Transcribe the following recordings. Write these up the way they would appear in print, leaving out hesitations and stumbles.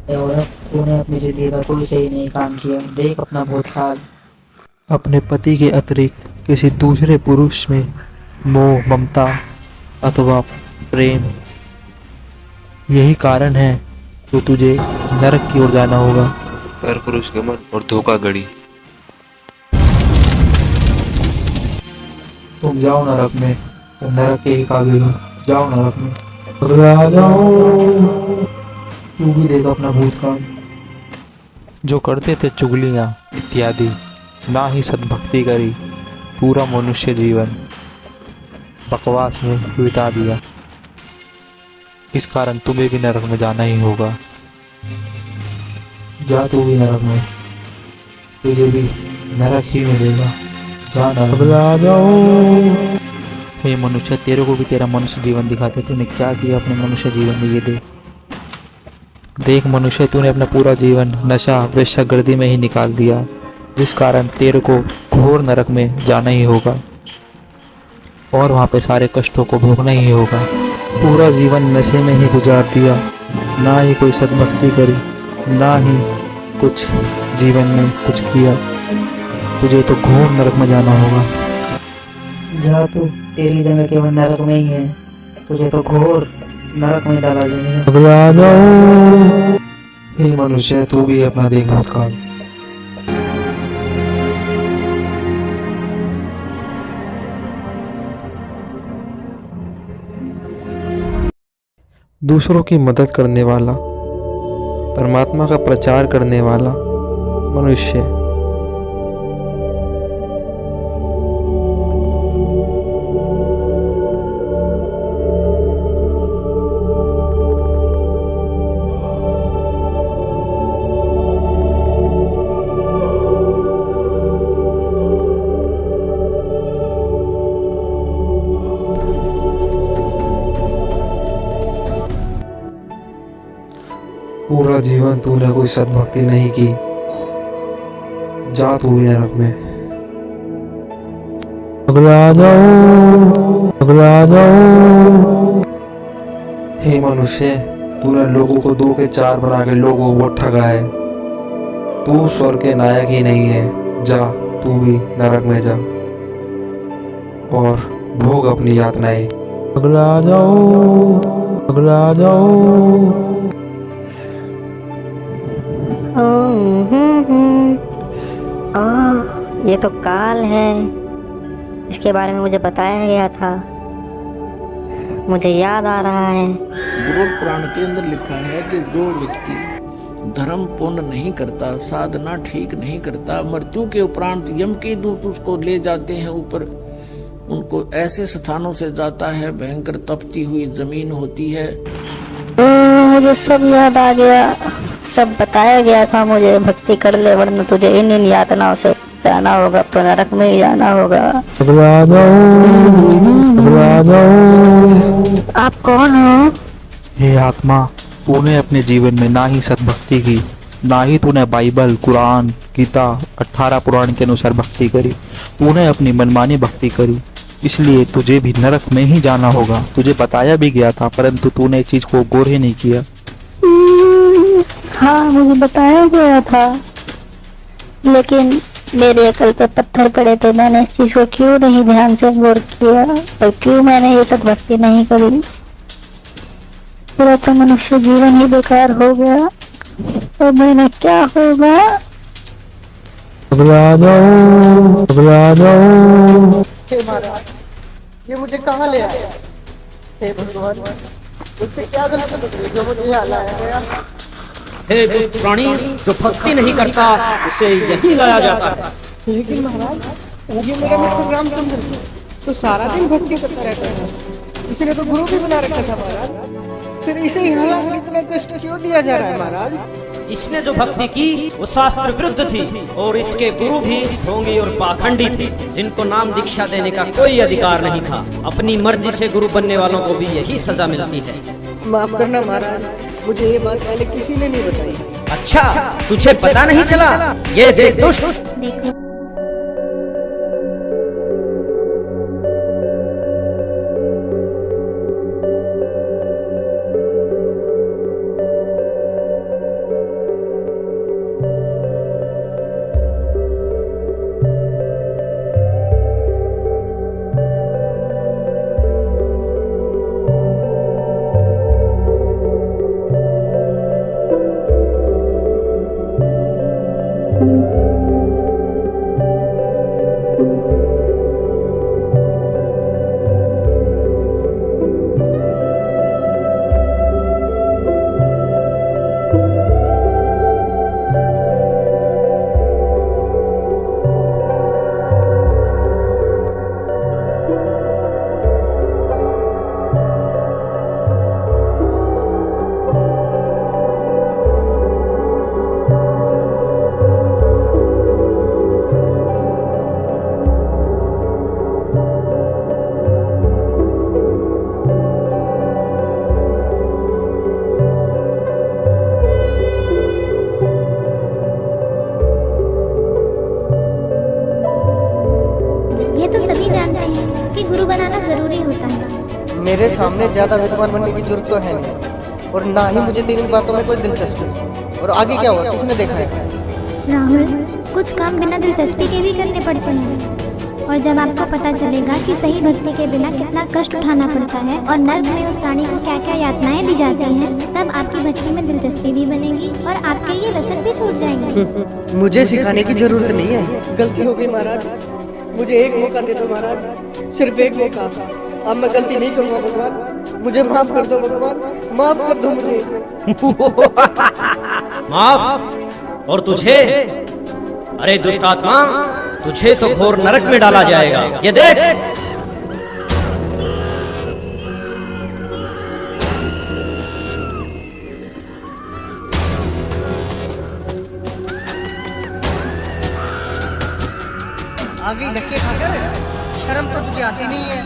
ए औरत, तूने अपनी जिंदगी में कोई सही नहीं काम किया। देख अपना भूतकाल। अपने पति के अतिरिक्त किसी दूसरे पुरुष में मोह, ममता अथवा प्रेम, यही कारण है तो तुझे नरक की ओर जाना होगा। पर पुरुष गमन और धोखाधड़ी। तुम जाओ नरक में, तुम नरक के ही काबिल हो। जाओ नरक में, आ जाओ। तू भी देख अपना भूतकाल। जो करते थे चुगलियाँ इत्यादि, ना ही सद्भक्ति करी, पूरा मनुष्य जीवन बकवास में बिता दिया। इस कारण तुम्हें भी नरक में जाना ही होगा। जा तू भी नरक में, तुझे भी नरक ही मिलेगा। जा नरक में। आ जाओ। हे मनुष्य, तेरे को भी तेरा मनुष्य जीवन दिखाते, तूने क्या किया अपने मनुष्य जीवन में, ये देख। देख मनुष्य, तूने अपना पूरा जीवन नशा वेश्यागर्दी में ही निकाल दिया, जिस कारण तेरे को घोर नरक में जाना ही होगा और वहाँ पे सारे कष्टों को भोगना ही होगा। पूरा जीवन नशे में ही गुजार दिया, ना ही कोई सद्भक्ति करी, ना ही कुछ जीवन में कुछ किया। तुझे तो घोर नरक में जाना होगा। जा तू, तेरी जगह केवल नरक में ही है। तुझे तो घोर नरक में डाला जाएगा। आ जाओ। हे मनुष्य, तू भी अपना देख भूतकाल। दूसरों की मदद करने वाला, परमात्मा का प्रचार करने वाला मनुष्य पूरा जीवन तूने कोई सद्भक्ति नहीं की। जा तू भी नरक में। आ जाओ। आ जाओ। हे मनुष्य, तूने लोगों को दो के चार बना के लोगों को ठगा है। तू स्वर्ग के नायक ही नहीं है। जा तू भी नरक में जा और भोग अपनी यातनाएं। आ जाओ। आ जाओ। ये तो काल है। इसके बारे में मुझे बताया गया था, मुझे याद आ रहा है। गुरु पुराण के अंदर लिखा है कि जो व्यक्ति धर्म पुण्य नहीं करता, साधना ठीक नहीं करता, मृत्यु के उपरांत यम के दूत उसको ले जाते हैं ऊपर, उनको ऐसे स्थानों से जाता है, भयंकर तपती हुई जमीन होती है। मुझे सब याद आ गया, सब बताया गया था मुझे। भक्ति कर ले वरना तुझे इन इन यातनाओं से जाना होगा, तो नरक में ही जाना होगा। आप कौन हो? हे आत्मा, तूने अपने जीवन में ना ही सद्भक्ति की, ना ही तूने बाइबल, कुरान, गीता 18 पुराण के अनुसार भक्ति करी। तूने अपनी मनमानी भक्ति करी, इसलिए तुझे भी नरक में ही जाना होगा। तुझे बताया भी गया था, परंतु तूने इस चीज को गौर ही नहीं किया। हाँ, मुझे बताया गया था, लेकिन मेरे अकल पे पत्थर पड़े थे। मैंने इस चीज को क्यों नहीं ध्यान से गौर किया और क्यों मैंने ये सद्भक्ति नहीं करी। पूरा तो मनुष्य जीवन ही बेकार हो गया। और मैंने क्या होगा? हे महाराज, ये मुझे कहाँ ले आया? हे भगवान, मुझसे क्या गलती हो गई जो मुझे यहाँ लाया गया? हे दुष्ट प्राणी, जो भक्ति नहीं करता उसे यही लाया जाता है। लेकिन महाराज, ये मेरा मित्र रामचंद्र है, तो सारा दिन भक्ति करता रहता है। इसने तो गुरु भी बना रखा था महाराज, फिर इसे यहाँ लाकर इतना कष्ट क्यों दिया जा रहा है महाराज? इसने जो भक्ति की वो शास्त्र विरुद्ध थी और इसके गुरु भी ढोंगी और पाखंडी थे, जिनको नाम दीक्षा देने का कोई अधिकार नहीं था। अपनी मर्जी से गुरु बनने वालों को भी यही सजा मिलती है। माफ करना महाराज, मुझे ये बात पहले किसी ने नहीं बताई। अच्छा, तुझे पता नहीं चला? ये देख दुष्ट। देखो, मेरे सामने ज्यादा विद्वान बनने की जरूरत तो है नहीं, और ना ही मुझे तेरी बातों में कोई दिलचस्पी। और आगे क्या हुआ, किसने देखा है? राहुल, कुछ काम बिना दिलचस्पी के भी करने पड़ते हैं, और जब आपको पता चलेगा कि सही भक्ति के बिना कितना कष्ट उठाना पड़ता है और नर्क में उस प्राणी को क्या क्या यातनाएं दी जाती हैं, तब आपकी भक्ति में दिलचस्पी भी बनेगी और आपके ये व्यसन भी छूट जाएंगे। मुझे सिखाने की जरूरत नहीं है, गलती हो गई महाराज, मुझे एक मौका दे दो महाराज, सिर्फ एक मौका। अब मैं गलती नहीं करूँगा भगवान, मुझे माफ कर दो भगवान, माफ कर दो मुझे। माफ? और तुझे? अरे दुष्ट आत्मा, तुझे तो घोर नरक में डाला जाएगा। ये देख, आगे धक्के खाकर, शर्म तो तुझे आती नहीं है।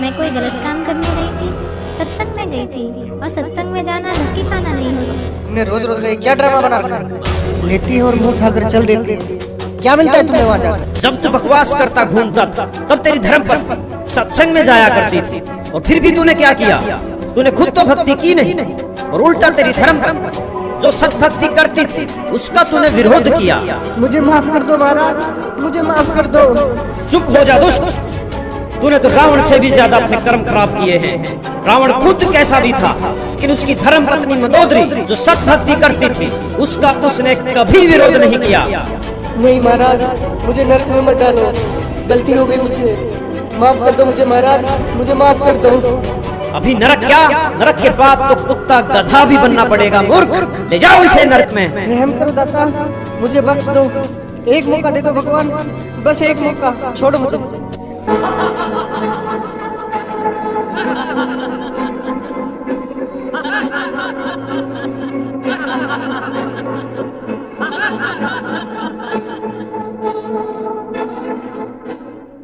मैं कोई गलत काम करने गई थी, सत्संग में गई थी, और सत्संग में जाना धक्की खाना नहीं होगा। तुमने रोज रोज का क्या ड्रामा बना रखा है? लेटी और मुंह उठाकर चल देती है, क्या मिलता है तुम्हें वहाँ जाकर? जब तू बकवास करता घूमता था, तब तेरी धर्म पर सत्संग में जाया करती थी, और फिर भी तूने क्या किया? तूने खुद तो भक्ति की नहीं, और उल्टा तेरी धर्म पर जो सत्भक्ति करती थी उसका तूने विरोध किया। मुझे माफ कर दो महाराज, मुझे माफ कर दो। चुप हो जा दुष्ट, तूने तो रावण से भी ज्यादा अपने कर्म खराब किए हैं। रावण खुद कैसा भी था, लेकिन उसकी धर्म पत्नी मंदोदरी जो सत्भक्ति करती थी उसका उसने कभी विरोध नहीं किया। नहीं महाराज, मुझे नरक में मत डालो, गलती हो गई मुझसे, माफ कर दो मुझे महाराज, मुझे माफ कर दो। अभी नरक क्या, नरक के बाद तो कुत्ता गधा भी बनना पड़ेगा। मूर्ख, ले जाओ इसे नरक में। रहम करो दाता, मुझे बख्श दो, एक मौका दे दो भगवान, बस एक मौका, छोड़ो मुझे।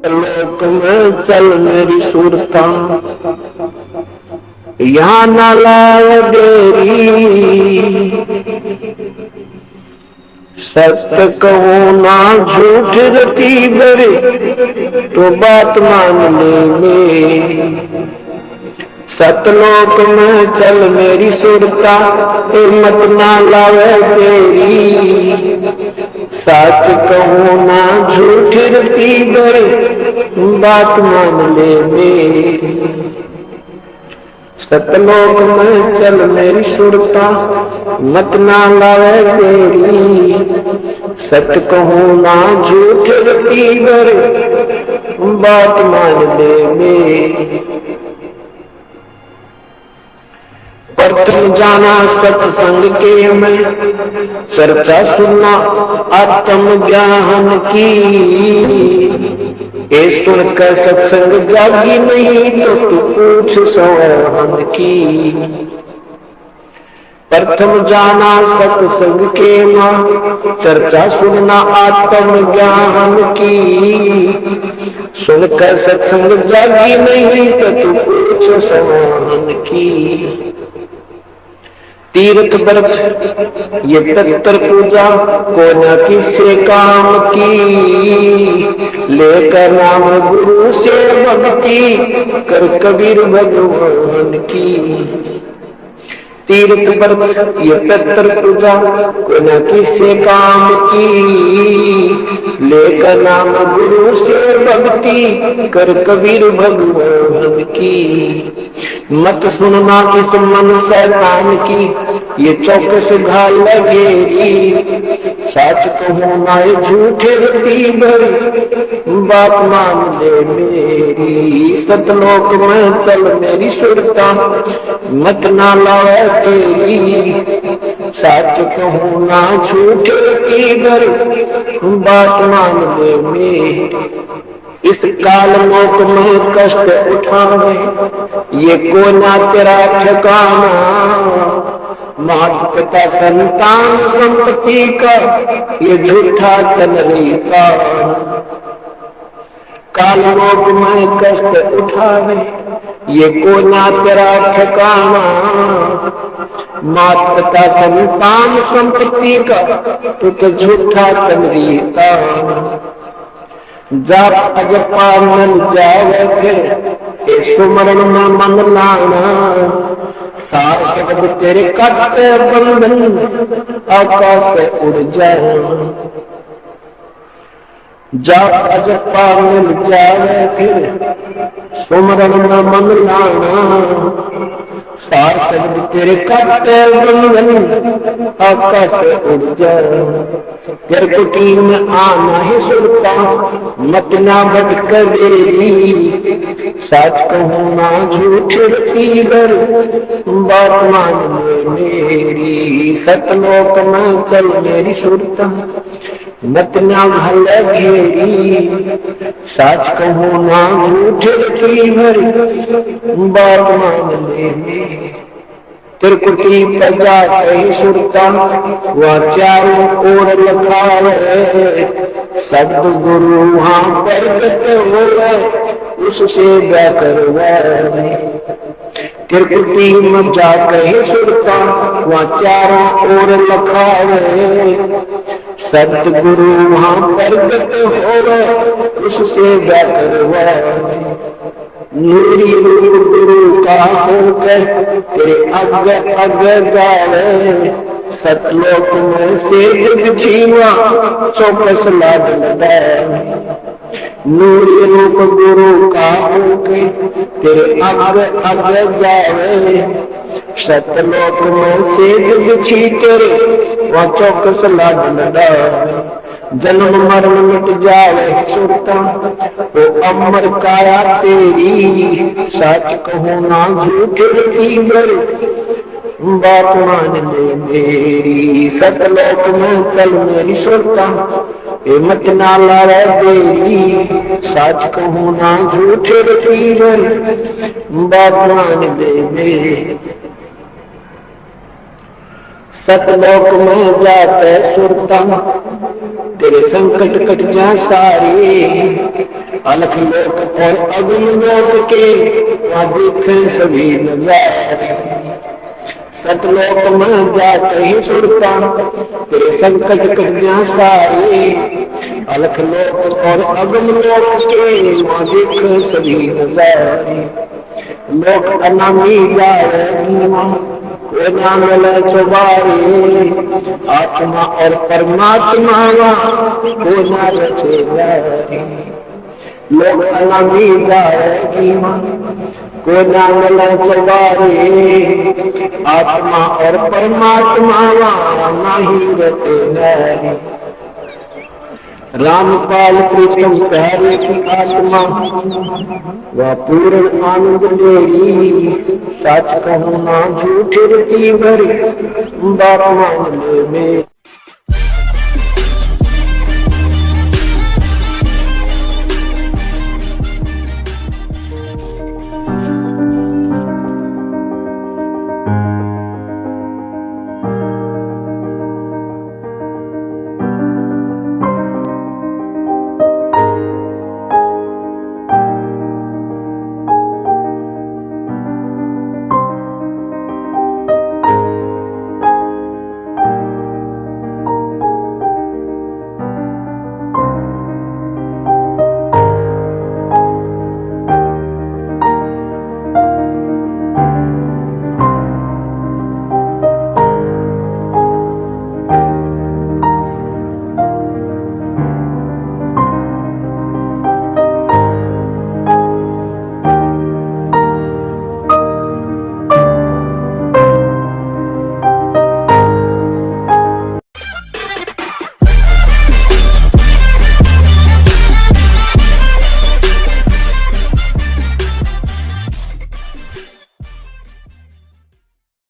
लोक में चल मेरी सुरता, यहाँ न लाए देरी, सत्य कहूँ ना झूठ रती बरे, तो बात मान ले। सतलोक में चल मेरी सुरता, हिम्मत ना लावे तेरी, सच कहूँ ना झूठ रती बरे, बात मान ले मेरी। सतलोक में चल मेरी सुरता, मत ना लावे तेरी, सच कहूँ ना झूठ रती बरे, बात मान ले मेरी। परतम जाना सत्संग के में, चर्चा सुनना आत्म ज्ञान की, ये सुनकर सत्संग जागी नहीं तो तू पूछ सोहन की। प्रथम जाना सत्संग के मां, चर्चा सुनना आत्म ज्ञान की, सुनकर सत्संग जागी नहीं तो तू पूछ सोहन की। तीर्थ व्रत ये पितर पूजा को न किसी काम की, लेकर नाम गुरु से भक्ति कर कबीर भगवान की। तीर्थ व्रत ये पितर पूजा को न किसी काम की, लेकर नाम गुरु से भक्ति कर कबीर भगवान की। मत सुनना किस मन शैतान की, ये चौकस घाल लगेगी, सच कहूँ ना ये झूठे रती भरी, बात मान ले मेरी। सतलोक में चल मेरी सुरता, मत ना लावे तेरी, सच कहूँ ना झूठे रती भरी, बात मान ले मेरी। इस काल लोक में कष्ट उठावे, ये को ना तेरा ठिकाना, माता पिता संतान संपत्ति का ये झूठा तनरीका। काल लोक में कष्ट उठावे, ये को ना तेरा ठिकाना, माता पिता संतान संपत्ति का तो झूठा तनरीका। जाप अजपा मिल जावे फिर ए सुमरन में मन लाना सार शब्द तेरे कटते बंधन आकाश से उड़ जाए जाप अजपा मिल जावे फिर सुमरन में मन लाना सार शब्द तेरे कटते बंधन आकाश से उड़ जाए तेरे कुटी में आना ही सुनता मत ना भटक बेरी सच कहूँ ना झूठ रतीबर बात मान ले मेरी सतलोक में चल मेरी सुरता मत ना भल घेरी सच कहूँ ना झूठ रतीबर बात मान ले मेरी त्रिकुटी प्रजा कही सुरता वह चारों ओर लखावे शब्द गुरु वहां प्रकट हो उससे करवाए त्रिकुटी में जा कही सुरता वह चारों ओर लखावे शब्द गुरु वहां प्रकट हो उससे करवाए नूरी रूप गुरु का होकर तेरे अग अग जावे सतलोक में से छीवा चौकस लाड लगाए नूरी रूप गुरु का होकर तेरे अग अग जावे सतलोक में से छी तेरे वह चौकस लाड लगाए जन्म मरण मिट जावे सुरता वो अमर काया तेरी सच कहूँ ना झूठ रतीबर बात मान ले मेरी सतलोक में चल मेरी सुरता ए मत ना लावे देरी सच कहूँ ना झूठ रतीबर बात मान ले मेरी सतलोक में जाते सुरता तेरे संकट कट जा सारे अलख लोक और अगम लोक के वहाँ देखें सभी नजारे सतलोक में जाते ही सुरता तेरे संकट कट जा सारे अलख लोक और अगम लोक के वहाँ देखें सभी नजारे लोक अनामी जाए कोई ना मिले चुबारे आत्मा और परमात्मा कोई ना रचे लोग अलगी जाएगी कोई ना मिले चुबारे आत्मा और परमात्मा नहीं रचे रामपाल प्रीतम प्यारे की आत्मा वह पूर्ण आनंद लेगी सच कहूँ ना झूठ रतीबर बात मान ले